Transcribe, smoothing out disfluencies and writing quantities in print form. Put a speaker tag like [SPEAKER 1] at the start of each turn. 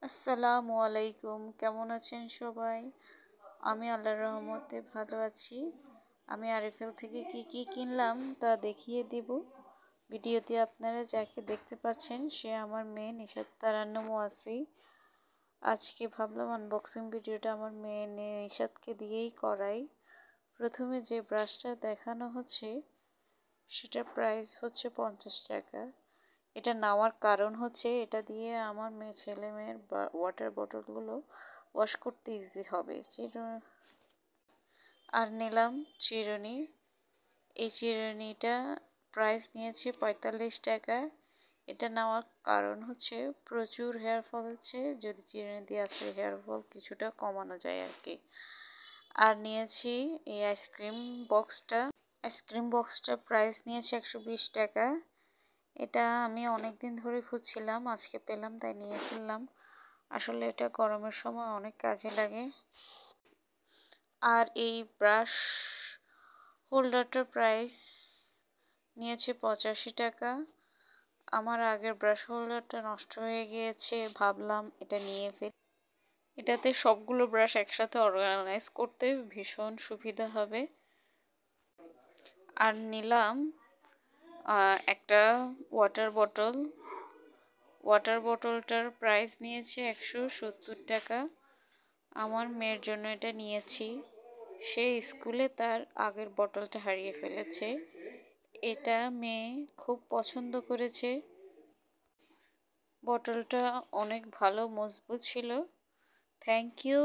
[SPEAKER 1] আসসালামু আলাইকুম, কেমন আছেন সবাই? আমি আল্লাহর রহমতে ভালো আছি। আমি আরএফএল থেকে কি কিনলাম তা দেখিয়ে দিব। ভিডিওতে আপনারা যাকে দেখতে পাচ্ছেন সে আমার মেয়ে নিশাত তারান্নুম ওয়াসি। আজকে ভাবলাম আনবক্সিং ভিডিওটা আমার মেয়ে নিশাতকে দিয়েই করাই। প্রথমে যে ব্রাশটা দেখানো হচ্ছে সেটার প্রাইস হচ্ছে 50 টাকা। এটা নেওয়ার কারণ হচ্ছে এটা দিয়ে আমার ছেলে মেয়ের ওয়াটার বটলগুলো ওয়াশ করতে ইজি হবে। আর নিলাম চিরুনি। এই চিরুনিটা প্রাইস নিয়েছে 45 টাকা। এটা নেওয়ার কারণ হচ্ছে প্রচুর হেয়ার ফল হচ্ছে, যদি চিরুনি দিয়ে আসলে হেয়ার ফল কিছুটা কমানো যায় আর কি। আর নিয়েছি এই আইসক্রিম বক্সটা প্রাইস নিয়েছে 120 টাকা। এটা আমি অনেক দিন ধরে খুঁজছিলাম, আজকে পেলাম তাই নিয়ে ফেললাম। আসলে এটা গরমের সময় অনেক কাজে লাগে। আর এই ব্রাশ হোল্ডারটার প্রাইস নিয়েছে 85 টাকা। আমার আগের ব্রাশ হোল্ডারটা নষ্ট হয়ে গিয়েছে, ভাবলাম এটা নিয়ে ফেলি। এটাতে সবগুলো ব্রাশ একসাথে অর্গানাইজ করতে ভীষণ সুবিধা হবে। আর নিলাম একটা ওয়াটার বটলটার প্রাইস নিয়েছে 170 টাকা। আমার মেয়ের জন্য এটা নিয়েছি, সে স্কুলে তার আগের বটলটা হারিয়ে ফেলেছে। এটা মেয়ে খুব পছন্দ করেছে। বটলটা অনেক ভালো মজবুত ছিল। Thank you